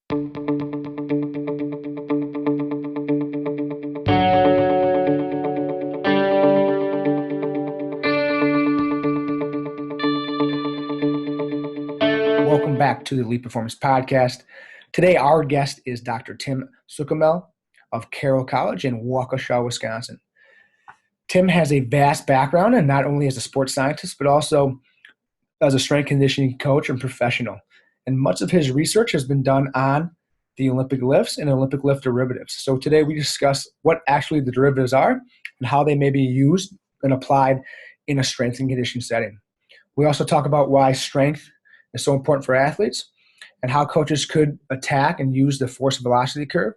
Welcome back to the Elite Performance Podcast. Today, our guest is Dr. Tim Suchomel of Carroll College in Waukesha, Wisconsin. Tim has a vast background, and not only as a sports scientist, but also as a strength conditioning coach and professional. And much of his research has been done on the Olympic lifts and Olympic lift derivatives. So today we discuss what actually the derivatives are and how they may be used and applied in a strength and conditioning setting. We also talk about why strength is so important for athletes and how coaches could attack and use the force velocity curve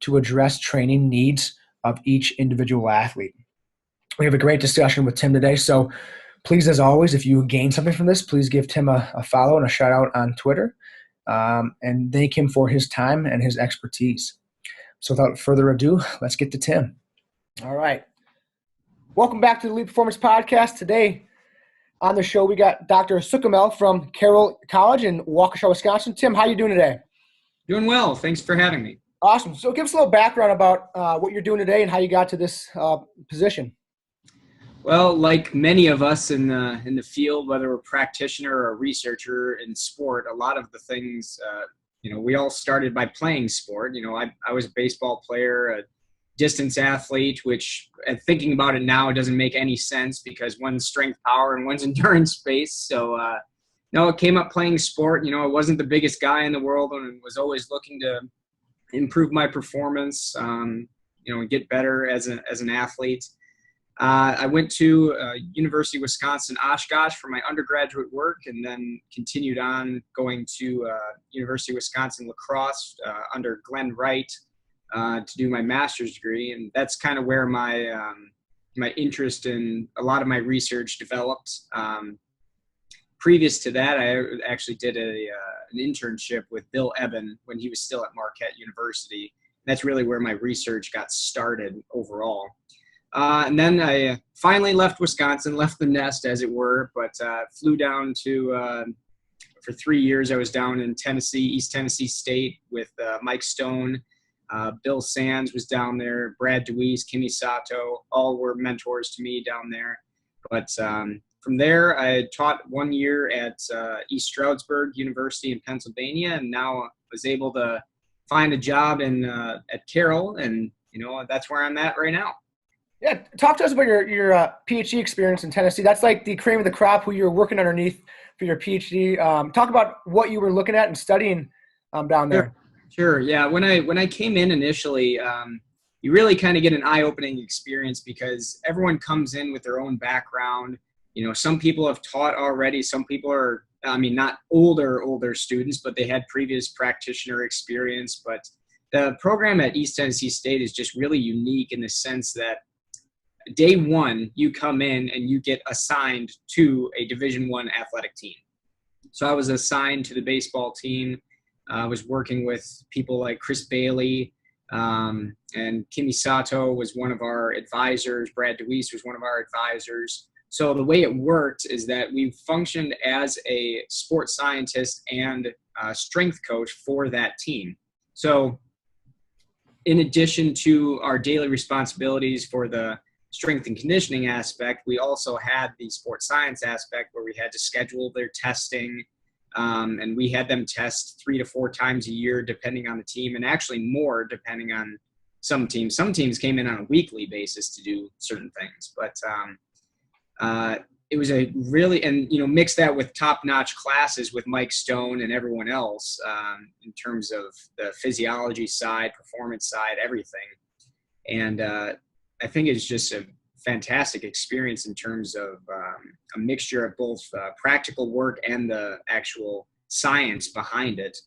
to address training needs of each individual athlete. We have a great discussion with Tim today. So please, as always, if you gain something from this, please give Tim a follow and a shout out on Twitter and thank him for his time and his expertise. So without further ado, let's get to Tim. All right. Welcome back to the Elite Performance Podcast. Today, on the show, we got Dr. Suchomel from Carroll College in Waukesha, Wisconsin. Tim, how are you doing today? Doing well. Thanks for having me. Awesome. So give us a little background about what you're doing today and how you got to this position. Well, like many of us in the field, whether we're a practitioner or a researcher in sport, a lot of the things, we all started by playing sport. I was a baseball player, a distance athlete, which thinking about it now, it doesn't make any sense because one's strength power and one's endurance space. So, it came up playing sport. I wasn't the biggest guy in the world and was always looking to improve my performance, and get better as an athlete. I went to University of Wisconsin Oshkosh for my undergraduate work and then continued on going to University of Wisconsin La Crosse under Glenn Wright to do my master's degree. And that's kind of where my interest in a lot of my research developed. Previous to that, I actually did an internship with Bill Eben when he was still at Marquette University. That's really where my research got started overall. And then I finally left Wisconsin, left the nest as it were, but flew down to, for 3 years, I was down in Tennessee, East Tennessee State with Mike Stone. Bill Sands was down there, Brad DeWeese, Kimi Sato, all were mentors to me down there. But from there, I taught 1 year at East Stroudsburg University in Pennsylvania, and now was able to find a job at Carroll, and that's where I'm at right now. Yeah, talk to us about your PhD experience in Tennessee. That's like the cream of the crop who you're working underneath for your PhD. Talk about what you were looking at and studying down there. Sure. Yeah. When I came in initially, you really kind of get an eye-opening experience because everyone comes in with their own background. Some people have taught already. Some people are, not older students, but they had previous practitioner experience. But the program at East Tennessee State is just really unique in the sense that day one, you come in and you get assigned to a Division I athletic team. So I was assigned to the baseball team. I was working with people like Chris Bailey, and Kimi Sato was one of our advisors. Brad DeWeese was one of our advisors. So the way it worked is that we functioned as a sports scientist and strength coach for that team. So in addition to our daily responsibilities for the strength and conditioning aspect, we also had the sports science aspect where we had to schedule their testing, and we had them test 3 to 4 times a year depending on the team, and actually more depending on some teams. Some teams came in on a weekly basis to do certain things, but it was a really, and mix that with top-notch classes with Mike Stone and everyone else in terms of the physiology side, performance side, everything. And I think it's just a fantastic experience in terms of a mixture of both practical work and the actual science behind it.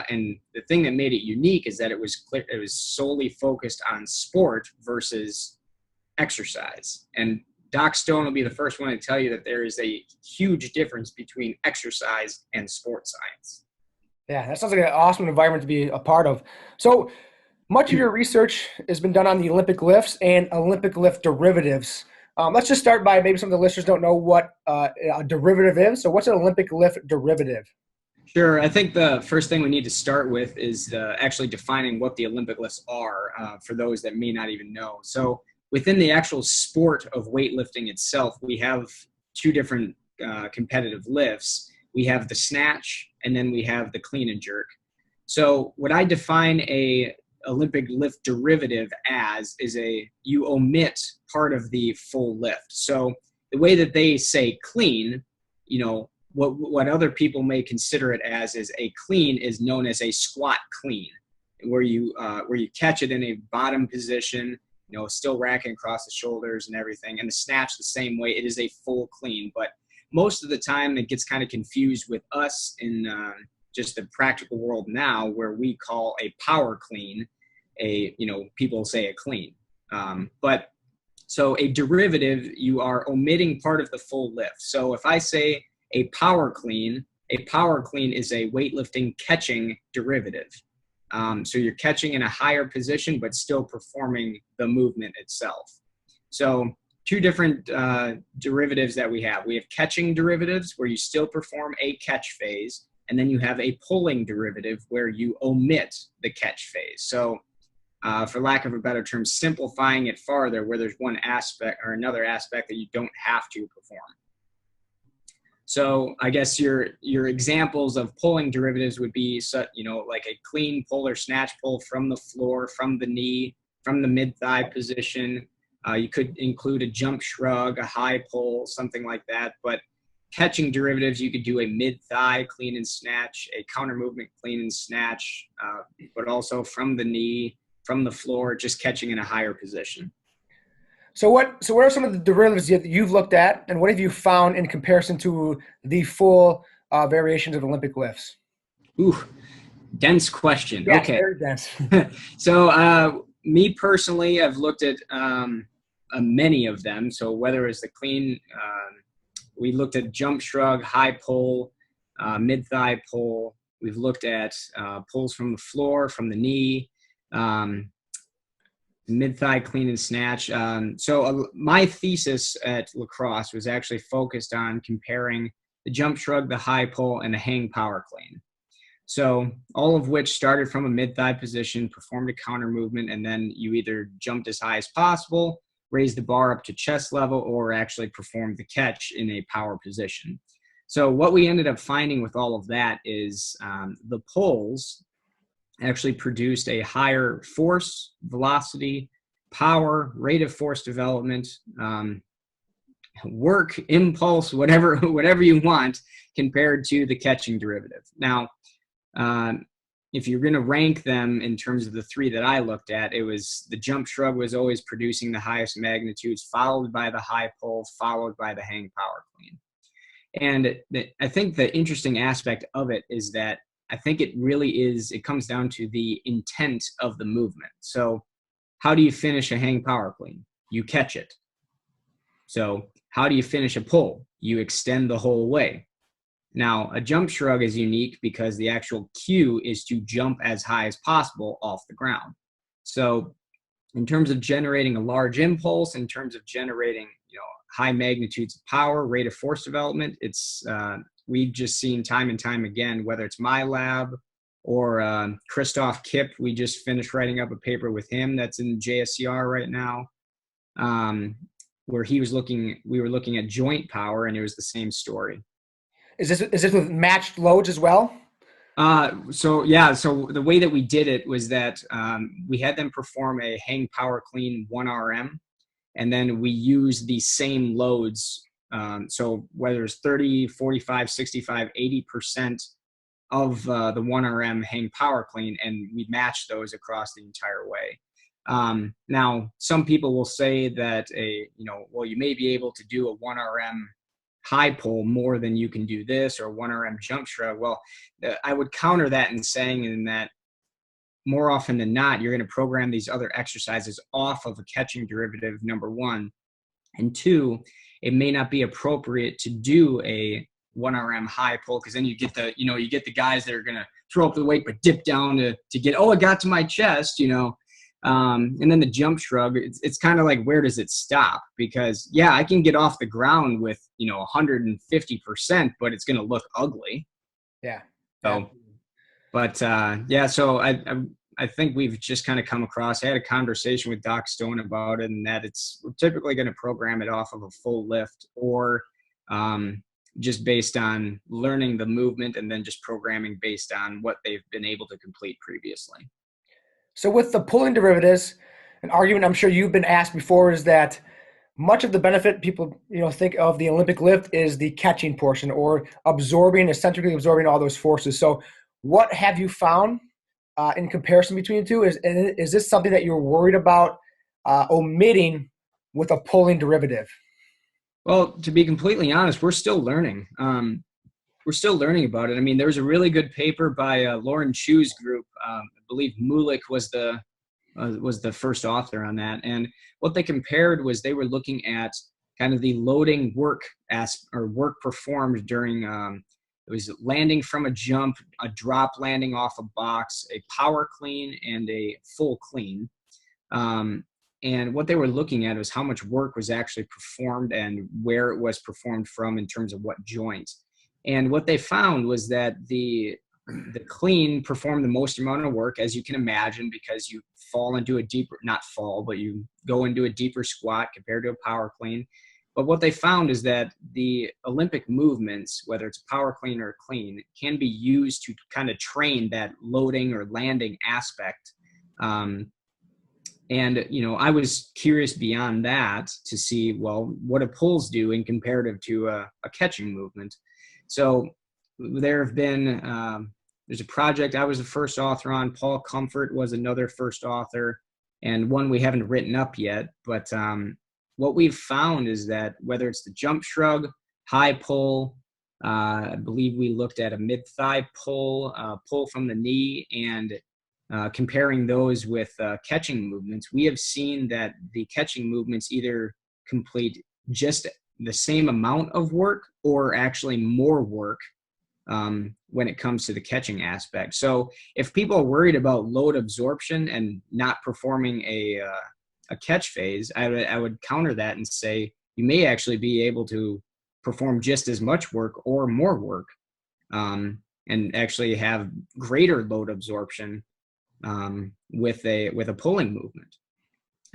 And the thing that made it unique is that it was solely focused on sport versus exercise. And Doc Stone will be the first one to tell you that there is a huge difference between exercise and sports science. Yeah, that sounds like an awesome environment to be a part of. So much of your research has been done on the Olympic lifts and Olympic lift derivatives. Let's just start by maybe some of the listeners don't know what a derivative is. So what's an Olympic lift derivative? Sure. I think the first thing we need to start with is actually defining what the Olympic lifts are for those that may not even know. So, within the actual sport of weightlifting itself, we have two different competitive lifts. We have the snatch, and then we have the clean and jerk. So, what I define a Olympic lift derivative as is you omit part of the full lift. So, the way that they say clean, you know, what other people may consider it as is a clean is known as a squat clean, where you catch it in a bottom position, still racking across the shoulders and everything. And the snatch the same way. It is a full clean, but most of the time it gets kind of confused with us in just the practical world now, where we call a power clean people say a clean, but so a derivative, you are omitting part of the full lift. So if I say a power clean is a weightlifting catching derivative. So you're catching in a higher position, but still performing the movement itself. So two different derivatives that we have. We have catching derivatives where you still perform a catch phase, and then you have a pulling derivative where you omit the catch phase. So for lack of a better term, simplifying it farther, where there's one aspect or another aspect that you don't have to perform. So I guess your examples of pulling derivatives would be, like a clean pull or snatch pull from the floor, from the knee, from the mid-thigh position. You could include a jump shrug, a high pull, something like that. But catching derivatives, you could do a mid-thigh clean and snatch, a counter movement clean and snatch, but also from the knee, from the floor, just catching in a higher position. So what are some of the derivatives that you've looked at, and what have you found in comparison to the full variations of Olympic lifts? Ooh, dense question. Yes, Okay. very dense. So me personally, I've looked at many of them. So whether it's the clean, we looked at jump shrug, high pull, mid-thigh pull. We've looked at pulls from the floor, from the knee, mid-thigh clean and snatch. My thesis at lacrosse was actually focused on comparing the jump shrug, the high pull, and the hang power clean. So all of which started from a mid-thigh position, performed a counter movement, and then you either jumped as high as possible, raised the bar up to chest level, or actually performed the catch in a power position. So what we ended up finding with all of that is the pulls actually produced a higher force, velocity, power, rate of force development, work, impulse, whatever you want, compared to the catching derivative. Now, if you're going to rank them in terms of the three that I looked at, it was the jump shrug was always producing the highest magnitudes, followed by the high pull, followed by the hang power clean. And I think the interesting aspect of it is that I think it comes down to the intent of the movement. So how do you finish a hang power clean? You catch it. So how do you finish a pull? You extend the whole way. Now, a jump shrug is unique because the actual cue is to jump as high as possible off the ground. So in terms of generating a large impulse, in terms of generating, high magnitudes of power, rate of force development, we've just seen time and time again, whether it's my lab or Christoph Kipp. We just finished writing up a paper with him that's in JSCR right now, where we were looking at joint power, and it was the same story. Is this with matched loads as well? So the way that we did it was that we had them perform a hang power clean 1RM, and then we used the same loads. So whether it's 30, 45, 65, 80% of the 1RM hang power clean, and we matched those across the entire way. Now, some people will say that you may be able to do a 1RM high pull more than you can do this, or 1RM jump shrug. Well, I would counter that in saying that more often than not, you're going to program these other exercises off of a catching derivative, number one. And two, it may not be appropriate to do a 1RM high pull, because then you get the guys that are going to throw up the weight but dip down to get, it got to my chest, and then the jump shrug, it's kind of like, where does it stop? Because I can get off the ground with 150%, but it's going to look ugly. Yeah. So, but yeah, so I think we've just kind of come across. I had a conversation with Doc Stone about it, and that we're typically going to program it off of a full lift, or just based on learning the movement, and then just programming based on what they've been able to complete previously. So with the pulling derivatives, an argument I'm sure you've been asked before is that much of the benefit people think of the Olympic lift is the catching portion, or eccentrically absorbing all those forces. So what have you found in comparison between the two? Is this something that you're worried about omitting with a pulling derivative? Well, to be completely honest, we're still learning. We're still learning about it. I mean, there was a really good paper by Lauren Chu's group. I believe Mulik was the first author on that. And what they compared was they were looking at kind of the loading work work performed during it was landing from a jump, a drop landing off a box, a power clean, and a full clean. And what they were looking at was how much work was actually performed and where it was performed from in terms of what joint. And what they found was that the clean performed the most amount of work, as you can imagine, because you fall into a deeper, not fall, but you go into a deeper squat compared to a power clean. But what they found is that the Olympic movements, whether it's a power clean or a clean, can be used to kind of train that loading or landing aspect. And, I was curious beyond that to see, well, what do pulls do in comparative to a catching movement? So there have been, there's a project I was the first author on. Paul Comfort was another first author, and one we haven't written up yet. But what we've found is that whether it's the jump shrug, high pull, I believe we looked at a mid-thigh pull, pull from the knee, and comparing those with catching movements, we have seen that the catching movements either complete just the same amount of work or actually more work when it comes to the catching aspect. So if people are worried about load absorption and not performing a catch phase, I would counter that and say you may actually be able to perform just as much work or more work, and actually have greater load absorption with a pulling movement.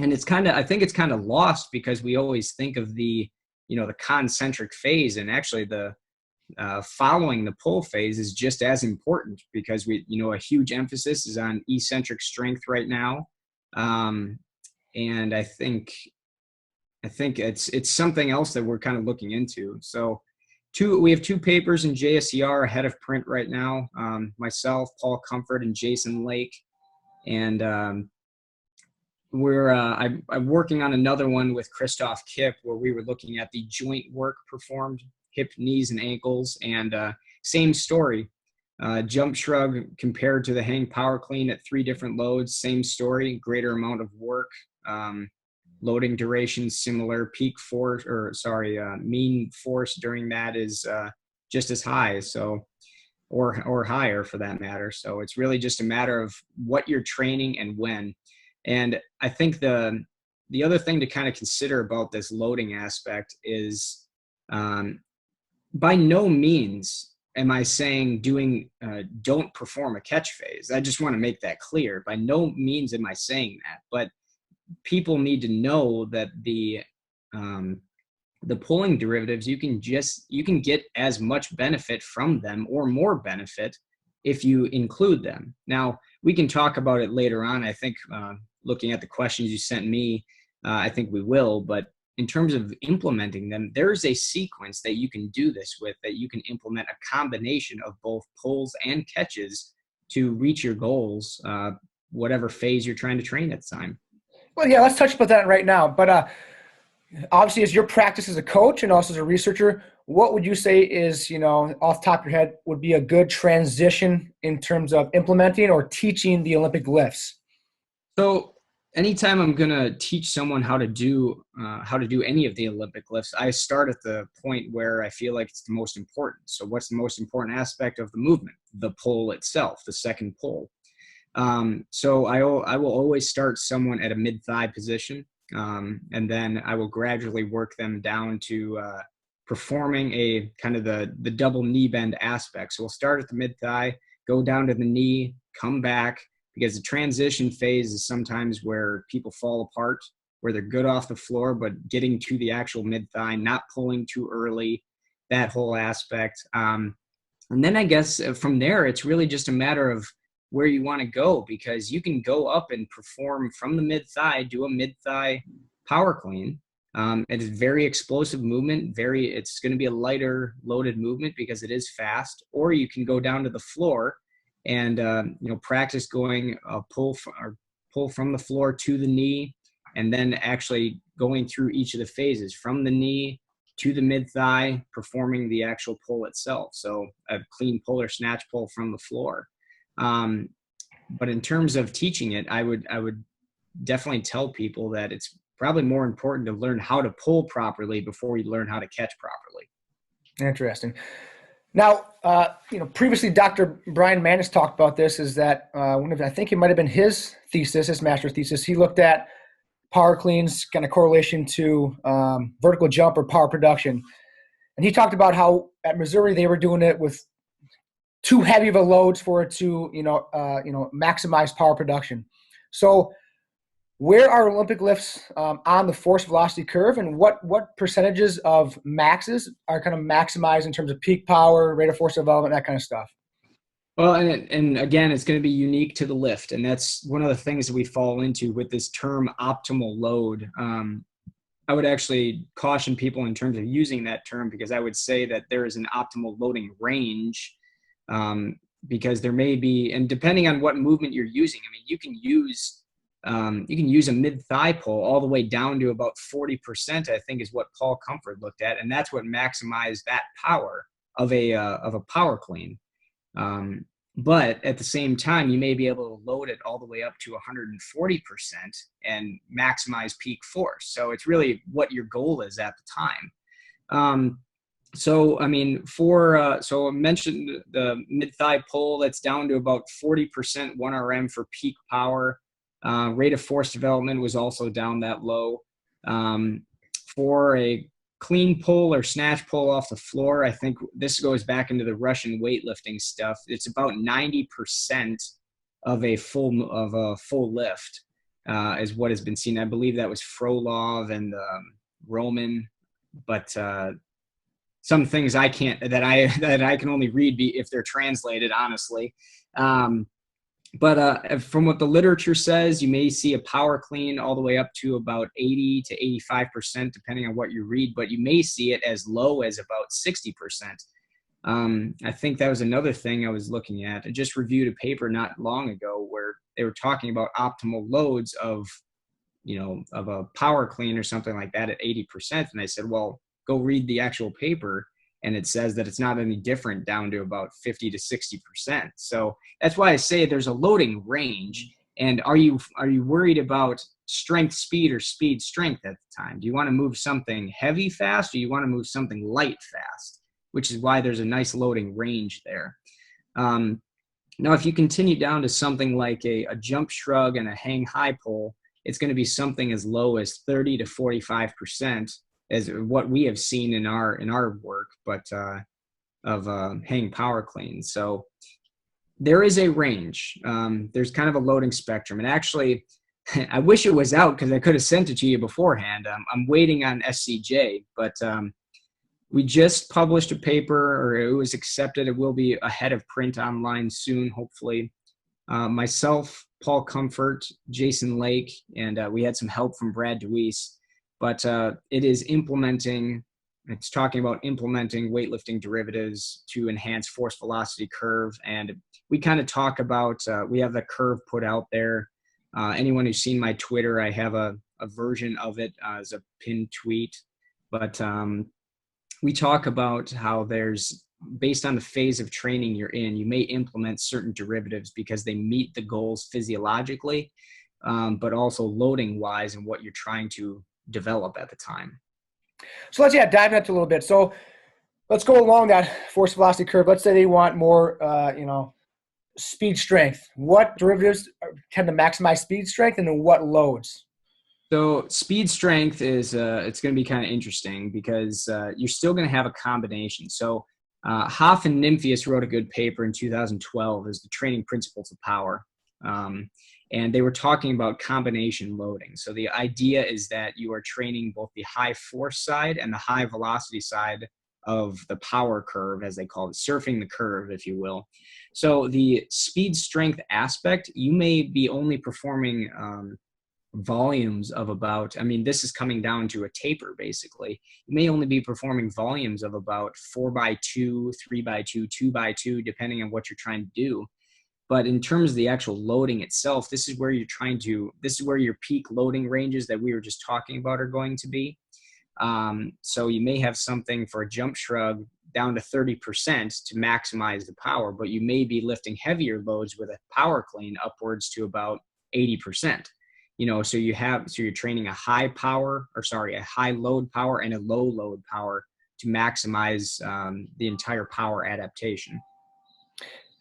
And I think it's kind of lost because we always think of the concentric phase, and actually the following the pull phase is just as important, because a huge emphasis is on eccentric strength right now. And I think it's something else that we're kind of looking into. So we have two papers in JSER ahead of print right now. Myself, Paul Comfort, and Jason Lake. And I'm working on another one with Christoph Kipp, where we were looking at the joint work performed, hip, knees, and ankles. And same story, jump shrug compared to the hang power clean at 3 different loads, same story, greater amount of work, loading duration similar, mean force during that is just as high. So or higher for that matter. So it's really just a matter of what you're training and when. And I think the other thing to kind of consider about this loading aspect is by no means am I saying don't perform a catch phase. I just want to make that clear. By no means am I saying that, but people need to know that the pulling derivatives, you can get as much benefit from them or more benefit if you include them. Now, we can talk about it later on. I think looking at the questions you sent me, I think we will. But in terms of implementing them, there's a sequence that you can do this with, that you can implement a combination of both pulls and catches to reach your goals, whatever phase you're trying to train at the time. Well, yeah, let's touch about that right now. But obviously, as your practice as a coach and also as a researcher, what would you say is, off the top of your head, would be a good transition in terms of implementing or teaching the Olympic lifts? So anytime I'm going to teach someone how to do any of the Olympic lifts, I start at the point where I feel like it's the most important. So what's the most important aspect of the movement? The pull itself, the second pull. So I will always start someone at a mid-thigh position. And then I will gradually work them down to performing a kind of the double knee bend aspect. So we'll start at the mid thigh, go down to the knee, come back, because the transition phase is sometimes where people fall apart, where they're good off the floor, but getting to the actual mid thigh, not pulling too early, that whole aspect. And then I guess from there, it's really just a matter of where you want to go, because you can go up and perform from the mid thigh, do a mid thigh power clean. It is very explosive movement. It's going to be a lighter loaded movement because it is fast. Or you can go down to the floor and practice going pull from the floor to the knee, and then actually going through each of the phases from the knee to the mid thigh, performing the actual pull itself. So a clean pull or snatch pull from the floor. But in terms of teaching it, I would definitely tell people that it's probably more important to learn how to pull properly before you learn how to catch properly. Interesting. Now, previously Dr. Brian Manis talked about this, is that I think it might have been his thesis, his master's thesis. He looked at power cleans, kind of correlation to vertical jump or power production. And he talked about how at Missouri they were doing it with too heavy of a loads for it to, maximize power production. So where are Olympic lifts on the force velocity curve, and what percentages of maxes are kind of maximized in terms of peak power, rate of force development, that kind of stuff? Well, and again, it's going to be unique to the lift. And that's one of the things that we fall into with this term optimal load. I would actually caution people in terms of using that term, because I would say that there is an optimal loading range, because there may be, and depending on what movement you're using, I mean, you can use a mid thigh pull all the way down to about 40%, I think is what Paul Comfort looked at. And that's what maximized that power of a power clean. But at the same time, you may be able to load it all the way up to 140% and maximize peak force. So it's really what your goal is at the time. So I I mentioned the mid thigh pull, that's down to about 40% 1 RM for peak power. Rate of force development was also down that low. For a clean pull or snatch pull off the floor, I think this goes back into the Russian weightlifting stuff. It's about 90% of a full lift is what has been seen. I believe that was Frolov and Roman, but some things I can only read if they're translated, honestly. But from what the literature says, you may see a power clean all the way up to about 80 to 85%, depending on what you read, but you may see it as low as about 60%. I think that was another thing I was looking at. I just reviewed a paper not long ago where they were talking about optimal loads of a power clean or something like that at 80%. And I said, well, go read the actual paper. And it says that it's not any different down to about 50 to 60%. So that's why I say there's a loading range. And are you worried about strength, speed, or speed, strength at the time? Do you want to move something heavy fast, or you want to move something light fast? Which is why there's a nice loading range there. Now, if you continue down to something like a jump shrug and a hang high pull, it's going to be something as low as 30 to 45%. As what we have seen in our work, but of hang power cleans. So there is a range. There's kind of a loading spectrum. And actually, I wish it was out because I could have sent it to you beforehand. I'm waiting on SCJ, but we just published a paper, or it was accepted. It will be ahead of print online soon, hopefully. Myself, Paul Comfort, Jason Lake, and we had some help from Brad DeWeese. But it's talking about implementing weightlifting derivatives to enhance force velocity curve. And we kind of talk about, we have the curve put out there. Anyone who's seen my Twitter, I have a version of it as a pinned tweet. But we talk about how based on the phase of training you're in, you may implement certain derivatives because they meet the goals physiologically, but also loading wise and what you're trying to develop at the time. So let's dive into a little bit. So let's go along that force velocity curve. Let's say they want more, speed strength. What derivatives tend to maximize speed strength, and then what loads? So speed strength is it's going to be kind of interesting because you're still going to have a combination. So Hoff and Nymphius wrote a good paper in 2012 as the training principles of power. And they were talking about combination loading. So the idea is that you are training both the high force side and the high velocity side of the power curve, as they call it, surfing the curve, if you will. So the speed strength aspect, you may be only performing volumes of about, I mean, this is coming down to a taper basically. You may only be performing volumes of about 4x2, 3x2, 2x2, depending on what you're trying to do. But in terms of the actual loading itself, this is where your peak loading ranges that we were just talking about are going to be. So you may have something for a jump shrug down to 30% to maximize the power, but you may be lifting heavier loads with a power clean upwards to about 80%. So you're training a high load power and a low load power to maximize the entire power adaptation.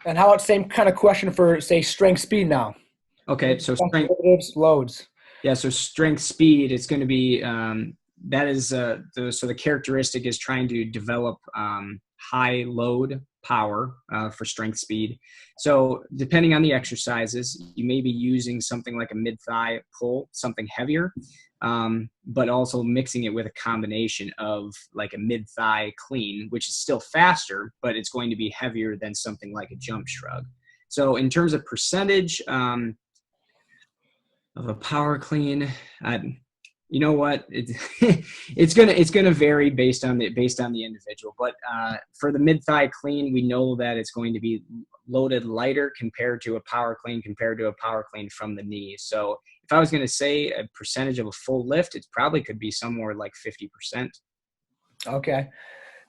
And how about same kind of question for, say, strength speed now? Okay, so strength loads. Yeah, so strength speed, it's going to be the characteristic is trying to develop high load power for strength speed. So depending on the exercises, you may be using something like a mid-thigh pull, something heavier, but also mixing it with a combination of like a mid-thigh clean, which is still faster, but it's going to be heavier than something like a jump shrug. So in terms of percentage of a power clean, you know what? It's gonna vary based on the individual. But for the mid thigh clean, we know that it's going to be loaded lighter compared to a power clean from the knee. So if I was going to say a percentage of a full lift, it probably could be somewhere like 50%. Okay.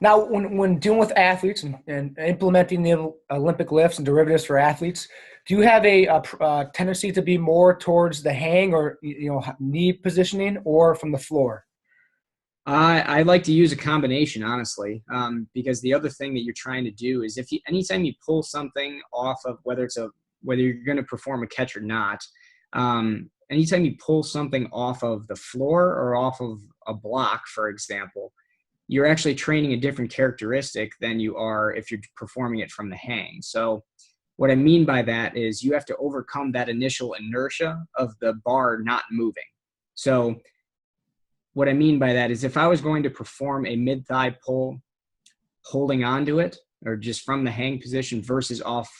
Now, when dealing with athletes and implementing the Olympic lifts and derivatives for athletes, do you have a tendency to be more towards the hang or knee positioning or from the floor? I like to use a combination, honestly, because the other thing that you're trying to do is anytime you pull something off of whether you're going to perform a catch or not, anytime you pull something off of the floor or off of a block, for example, you're actually training a different characteristic than you are if you're performing it from the hang. So what I mean by that is you have to overcome that initial inertia of the bar not moving. So what I mean by that is if I was going to perform a mid-thigh pull holding onto it or just from the hang position versus off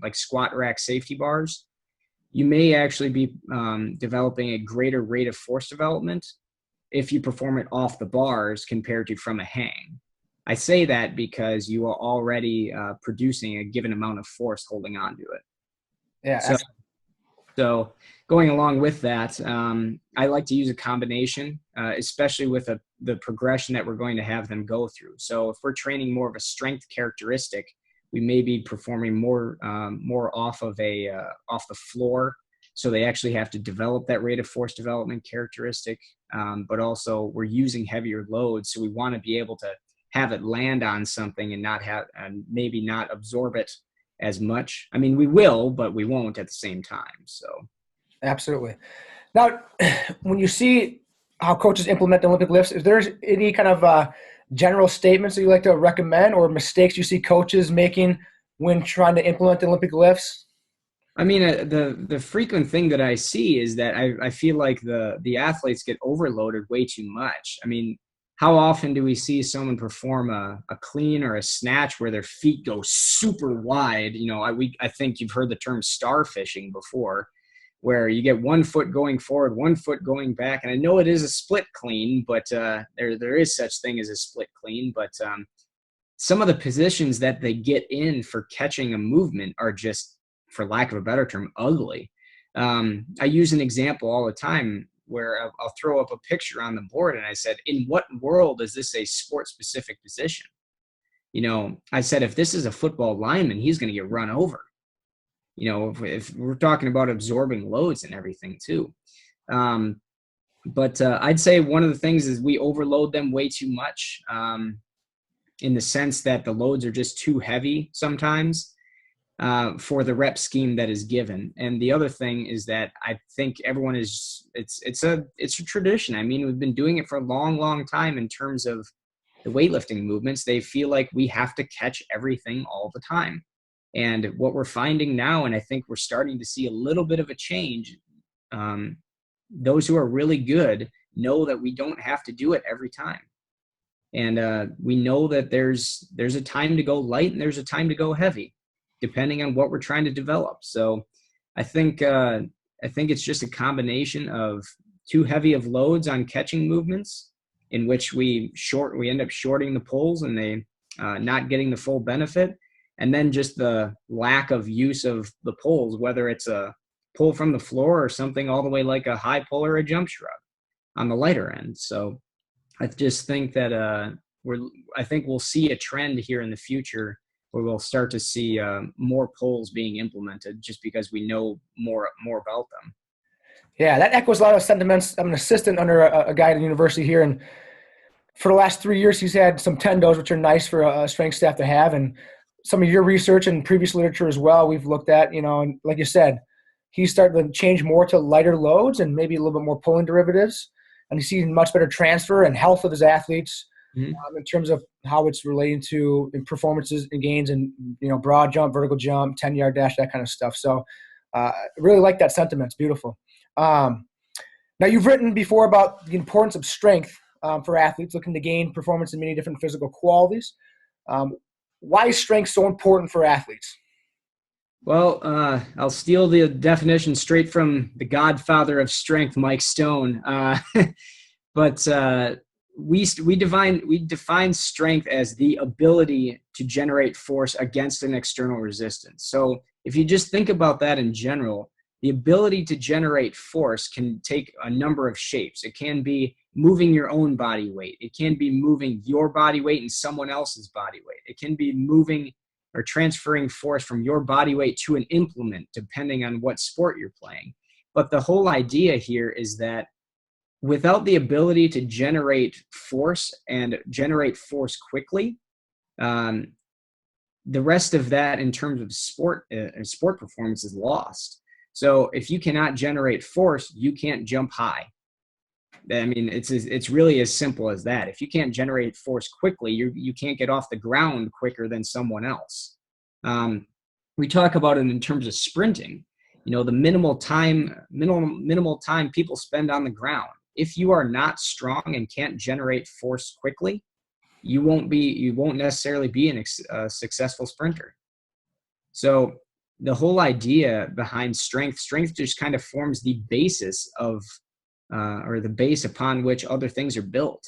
like squat rack safety bars, you may actually be developing a greater rate of force development if you perform it off the bars compared to from a hang. I say that because you are already producing a given amount of force holding on to it. Yeah. So going along with that, I like to use a combination, especially with the progression that we're going to have them go through. So if we're training more of a strength characteristic, we may be performing more off of off the floor. So they actually have to develop that rate of force development characteristic, but also we're using heavier loads. So we want to be able to have it land on something and maybe not absorb it as much. I mean, we will, but we won't at the same time. So absolutely. Now, when you see how coaches implement the Olympic lifts, is there any kind of general statements that you like to recommend or mistakes you see coaches making when trying to implement the Olympic lifts? I mean, the frequent thing that I see is that I feel like the athletes get overloaded way too much. I mean, how often do we see someone perform a clean or a snatch where their feet go super wide? I think you've heard the term starfishing before, where you get 1 foot going forward, 1 foot going back. And I know it is a split clean, but there is such thing as a split clean. But some of the positions that they get in for catching a movement are just, for lack of a better term, ugly. I use an example all the time where I'll throw up a picture on the board and I said, in what world is this a sport-specific position? I said, if this is a football lineman, he's going to get run over. If we're talking about absorbing loads and everything too. But I'd say one of the things is we overload them way too much in the sense that the loads are just too heavy sometimes. for the rep scheme that is given. And the other thing is that I think everyone is it's a tradition. I mean, we've been doing it for a long, long time in terms of the weightlifting movements. They feel like we have to catch everything all the time. And what we're finding now, and I think we're starting to see a little bit of a change, those who are really good know that we don't have to do it every time. And we know that there's a time to go light and there's a time to go heavy, depending on what we're trying to develop. So I think it's just a combination of too heavy of loads on catching movements, in which we end up shorting the pulls and they not getting the full benefit, and then just the lack of use of the pulls, whether it's a pull from the floor or something all the way like a high pull or a jump shrug on the lighter end. So I just think that I think we'll see a trend here in the future where we'll start to see more polls being implemented, just because we know more about them. Yeah, that echoes a lot of sentiments. I'm an assistant under a guy at the university here, and for the last 3 years, he's had some tendos, which are nice for a strength staff to have. And some of your research and previous literature as well, we've looked at, and like you said, he's starting to change more to lighter loads and maybe a little bit more pulling derivatives. And he's seeing much better transfer and health of his athletes in terms of how it's relating to performances and gains and, broad jump, vertical jump, 10-yard dash, that kind of stuff. So I really like that sentiment. It's beautiful. Now, you've written before about the importance of strength for athletes looking to gain performance in many different physical qualities. Why is strength so important for athletes? Well, I'll steal the definition straight from the godfather of strength, Mike Stone. But we define strength as the ability to generate force against an external resistance. So if you just think about that in general, the ability to generate force can take a number of shapes. It can be moving your own body weight. It can be moving your body weight and someone else's body weight. It can be moving or transferring force from your body weight to an implement, depending on what sport you're playing. But the whole idea here is that without the ability to generate force and generate force quickly, the rest of that in terms of sport performance is lost. So if you cannot generate force, you can't jump high. I mean, it's really as simple as that. If you can't generate force quickly, you can't get off the ground quicker than someone else. We talk about it in terms of sprinting. The minimal time people spend on the ground. If you are not strong and can't generate force quickly, you won't necessarily be a successful sprinter. So the whole idea behind strength just kind of forms the basis of or the base upon which other things are built.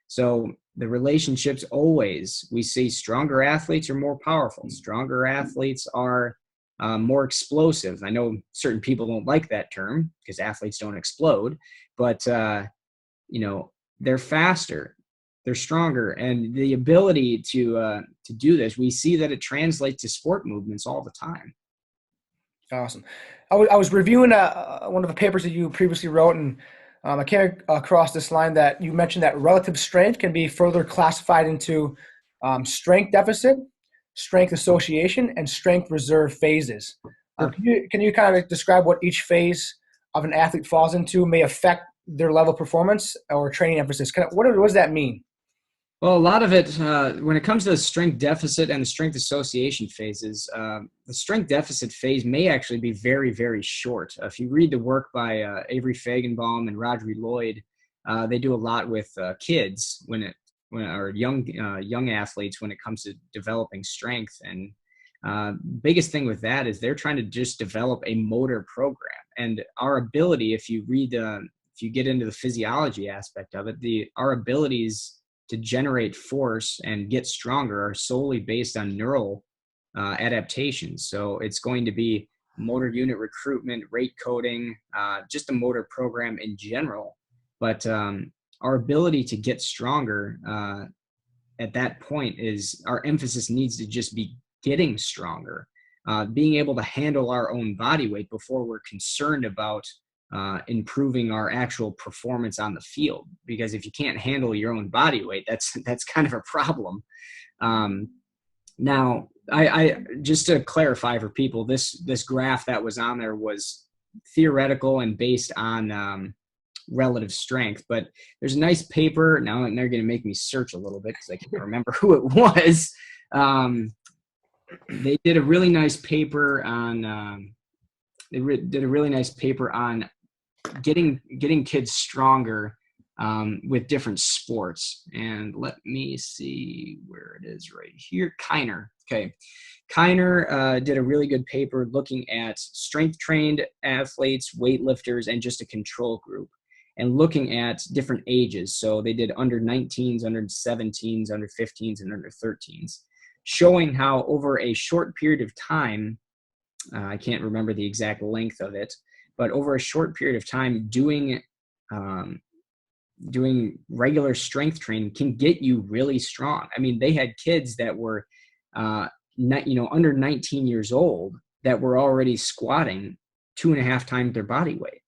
So the relationships always, we see stronger athletes are more powerful. Stronger athletes are more explosive. I know certain people don't like that term because athletes don't explode, but they're faster, they're stronger, and the ability to do this, we see that it translates to sport movements all the time. Awesome. I was reviewing one of the papers that you previously wrote, and I came across this line that you mentioned that relative strength can be further classified into strength deficit, strength association, and strength reserve phases. Sure. Can you kind of describe what each phase of an athlete falls into, may affect their level of performance or training emphasis? What does that mean? Well, a lot of it, when it comes to the strength deficit and the strength association phases, the strength deficit phase may actually be very, very short. If you read the work by Avery Feigenbaum and Rodri Lloyd, they do a lot with kids or young athletes when it comes to developing strength. And biggest thing with that is they're trying to just develop a motor program. And our ability, if you get into the physiology aspect of it, our abilities to generate force and get stronger are solely based on neural adaptations. So it's going to be motor unit recruitment, rate coding, just a motor program in general. But our ability to get stronger at that point is our emphasis needs to just be getting stronger, being able to handle our own body weight before we're concerned about improving our actual performance on the field. Because if you can't handle your own body weight, that's kind of a problem. Now, I just to clarify for people, this graph that was on there was theoretical and based on relative strength. But there's a nice paper now, and they're going to make me search a little bit because I can't remember who it was. They did a really nice paper on. Did a really nice paper on getting kids stronger with different sports. And let me see where it is right here. Kiner. Okay. Kiner did a really good paper looking at strength trained athletes, weightlifters, and just a control group, and looking at different ages. So they did under 19s, under 17s, under 15s, and under 13s, showing how over a short period of time, I can't remember the exact length of it, but over a short period of time, doing regular strength training can get you really strong. I mean, they had kids that were, under 19 years old that were already squatting 2.5 times their body weight.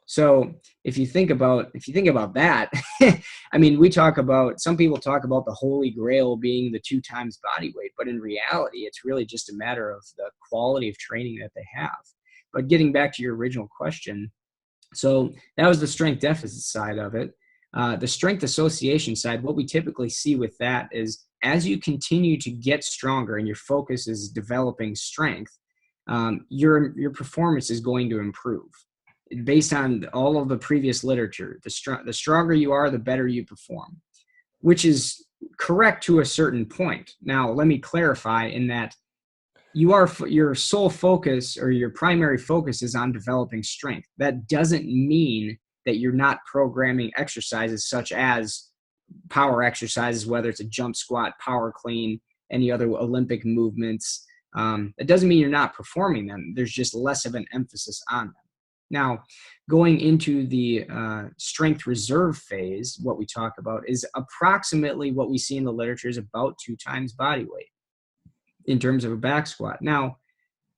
So if you think about that, I mean, some people talk about the holy grail being the 2 times body weight, but in reality, it's really just a matter of the quality of training that they have. But getting back to your original question, so that was the strength deficit side of it. The strength association side, what we typically see with that is as you continue to get stronger and your focus is developing strength, your performance is going to improve. Based on all of the previous literature, the stronger you are, the better you perform, which is correct to a certain point. Now, let me clarify in that your sole focus or your primary focus is on developing strength. That doesn't mean that you're not programming exercises such as power exercises, whether it's a jump squat, power clean, any other Olympic movements. It doesn't mean you're not performing them. There's just less of an emphasis on them. Now, going into the strength reserve phase, what we talk about is approximately what we see in the literature is about 2 times body weight in terms of a back squat. Now,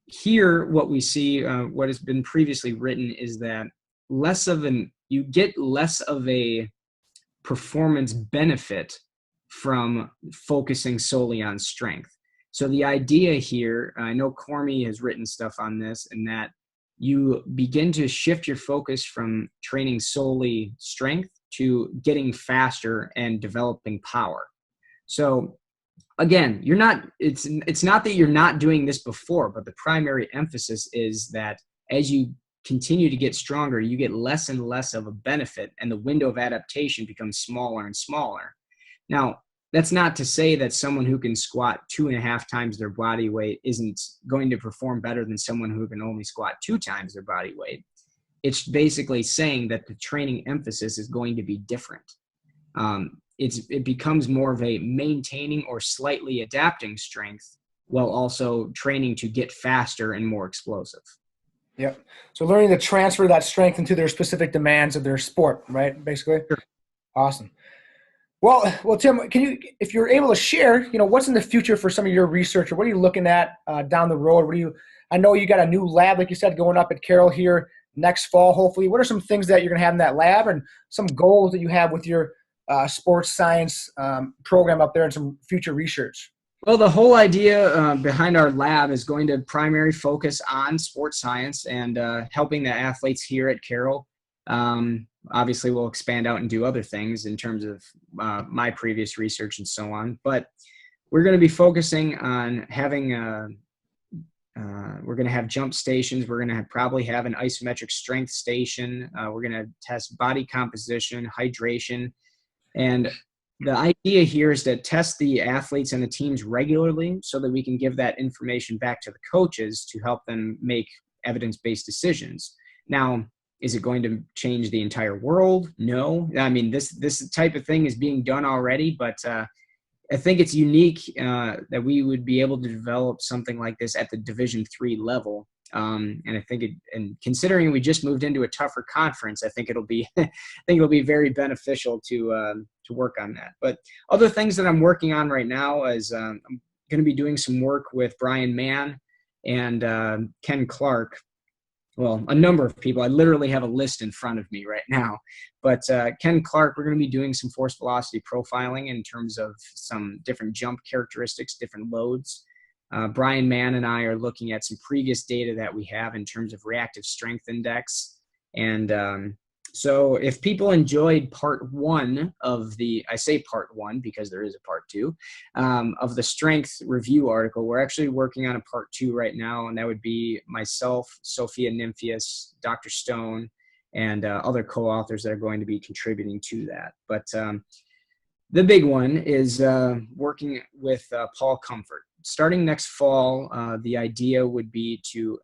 here what we see, what has been previously written is that you get less of a performance benefit from focusing solely on strength. So the idea here, I know Cormy has written stuff on this, and that you begin to shift your focus from training solely strength to getting faster and developing power. So again, it's not that you're not doing this before, but the primary emphasis is that as you continue to get stronger, you get less and less of a benefit, and the window of adaptation becomes smaller and smaller. Now, that's not to say that someone who can squat 2.5 times their body weight isn't going to perform better than someone who can only squat 2 times their body weight. It's basically saying that the training emphasis is going to be different. It becomes more of a maintaining or slightly adapting strength while also training to get faster and more explosive. Yep. So learning to transfer that strength into their specific demands of their sport, right? Basically. Sure. Awesome. Well, Tim, if you're able to share, what's in the future for some of your research, or what are you looking at down the road? I know you got a new lab, like you said, going up at Carroll here next fall, hopefully. What are some things that you're going to have in that lab, and some goals that you have with your sports science program up there, and some future research? Well, the whole idea behind our lab is going to primarily focus on sports science and helping the athletes here at Carroll. Obviously, we'll expand out and do other things in terms of my previous research and so on. But we're going to be focusing on having we're going to have jump stations. We're going to probably have an isometric strength station. We're going to test body composition, hydration. And the idea here is to test the athletes and the teams regularly so that we can give that information back to the coaches to help them make evidence-based decisions. Now, is it going to change the entire world? No. I mean, this type of thing is being done already, but I think it's unique that we would be able to develop something like this at the Division III level. And I think and considering we just moved into a tougher conference, I think it'll be very beneficial to work on that. But other things that I'm working on right now is I'm going to be doing some work with Brian Mann and Ken Clark well, a number of people. I literally have a list in front of me right now. But Ken Clark, we're going to be doing some force velocity profiling in terms of some different jump characteristics, different loads. Brian Mann and I are looking at some previous data that we have in terms of reactive strength index. And so if people enjoyed part one of I say part one because there is a part two, of the strength review article, we're actually working on a part two right now, and that would be myself, Sophia Nymphius, Dr. Stone, and other co-authors that are going to be contributing to that. But the big one is working with Paul Comfort. Starting next fall, the idea would be to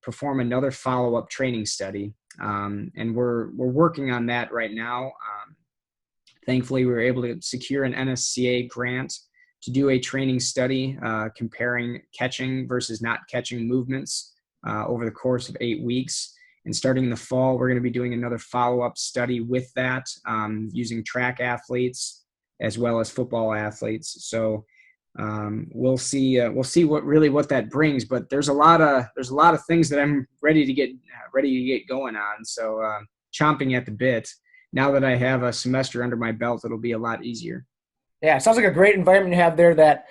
perform another follow-up training study, and we're working on that right now. Thankfully, we were able to secure an NSCA grant to do a training study comparing catching versus not catching movements over the course of 8 weeks. And starting in the fall, we're going to be doing another follow-up study with that, using track athletes as well as football athletes. So we'll see what that brings, but there's a lot of things that I'm ready to get going on. So chomping at the bit. Now that I have a semester under my belt, it'll be a lot easier. Yeah, it sounds like a great environment you have there, that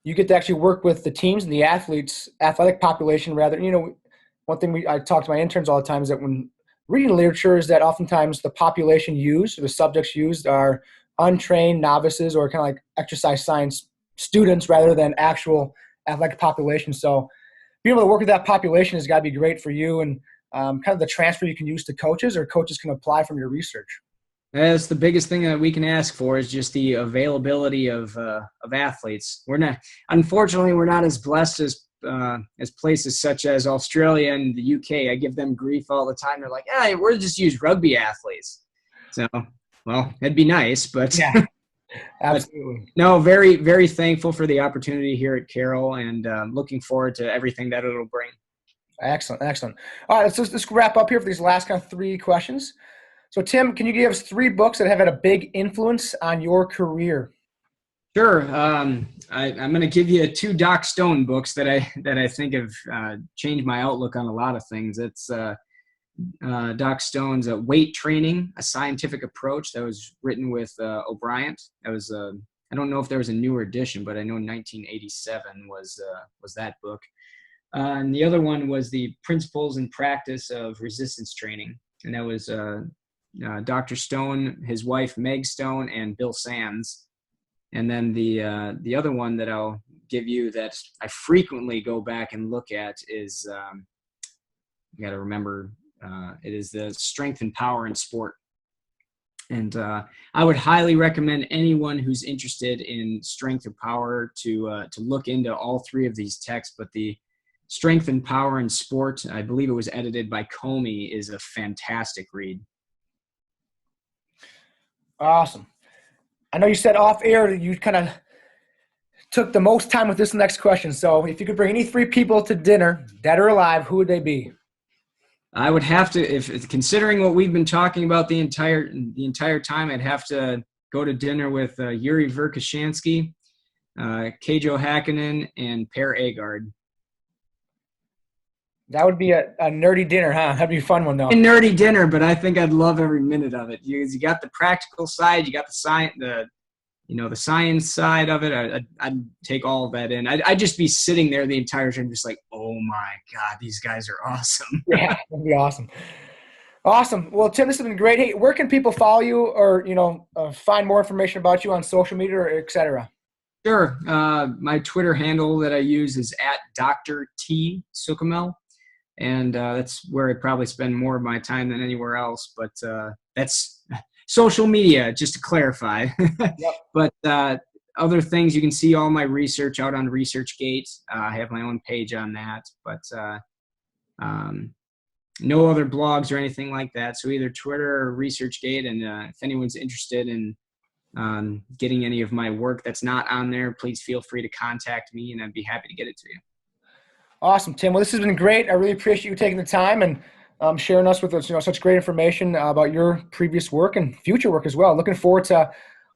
you get to actually work with the teams and the athletic population rather. One thing I talk to my interns all the time is that when reading literature is that oftentimes the population used, or the subjects used, are untrained novices or kind of like exercise science students rather than actual athletic population. So being able to work with that population has got to be great for you, and kind of the transfer you can use to coaches, or coaches can apply from your research. That's the biggest thing that we can ask for, is just the availability of athletes. Unfortunately, we're not as blessed as places such as Australia and the UK. I give them grief all the time. They're like, "Hey, we'll just use rugby athletes." So, well, it'd be nice, but yeah, absolutely. But, no, very, very thankful for the opportunity here at Carroll, and looking forward to everything that it'll bring. Excellent. All right, let's wrap up here for these last kind of 3 questions. So, Tim, can you give us 3 books that have had a big influence on your career? Sure. I'm going to give you 2 Doc Stone books that I think have changed my outlook on a lot of things. It's Doc Stone's Weight Training, A Scientific Approach, that was written with O'Brien. That was I don't know if there was a newer edition, but I know 1987 was that book. And the other one was the Principles and Practice of Resistance Training, and that was Dr. Stone, his wife Meg Stone, and Bill Sands. And then the other one that I'll give you that I frequently go back and look at is you got to remember. It is the Strength and Power in Sport. And I would highly recommend anyone who's interested in strength and power to look into all 3 of these texts. But the Strength and Power in Sport, I believe it was edited by Comey, is a fantastic read. Awesome. I know you said off air that you kind of took the most time with this next question. So if you could bring any 3 people to dinner, dead or alive, who would they be? I would have to, if considering what we've been talking about the entire time, I'd have to go to dinner with Yuri Verkhoshansky, Keijo Hakkinen, and Per Agard. That would be a nerdy dinner, huh? That'd be a fun one, though. A nerdy dinner, but I think I'd love every minute of it. You got the practical side, you got the science, the science side of it. I'd take all of that in. I'd just be sitting there the entire time, just like, oh my God, these guys are awesome. Yeah, that'd be awesome. Awesome. Well, Tim, this has been great. Hey, where can people follow you, or find more information about you on social media, or et cetera? Sure. My Twitter handle that I use is @Dr. T Suchomel. And that's where I probably spend more of my time than anywhere else. But that's social media, just to clarify. Yep. But other things, you can see all my research out on ResearchGate. I have my own page on that. But no other blogs or anything like that. So either Twitter or ResearchGate. And if anyone's interested in getting any of my work that's not on there, please feel free to contact me, and I'd be happy to get it to you. Awesome, Tim. Well, this has been great. I really appreciate you taking the time and sharing us with such great information about your previous work and future work as well. Looking forward to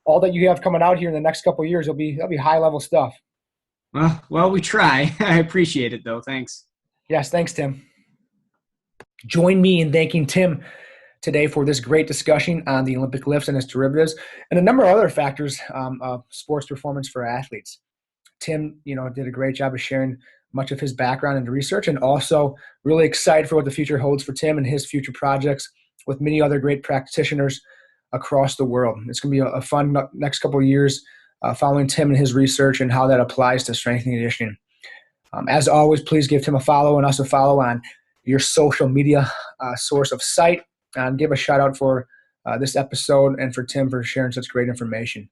all that you have coming out here in the next couple of years. That'll be high level stuff. Well, we try. I appreciate it, though. Thanks. Yes, thanks, Tim. Join me in thanking Tim today for this great discussion on the Olympic lifts and its derivatives and a number of other factors of sports performance for athletes. Tim, did a great job of sharing much of his background and research, and also really excited for what the future holds for Tim and his future projects with many other great practitioners across the world. It's going to be a fun next couple of years following Tim and his research and how that applies to strength and conditioning. As always, please give Tim a follow and us a follow on your social media source of site. And give a shout out for this episode and for Tim for sharing such great information.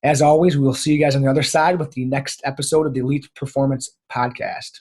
As always, we will see you guys on the other side with the next episode of the Elite Performance Podcast.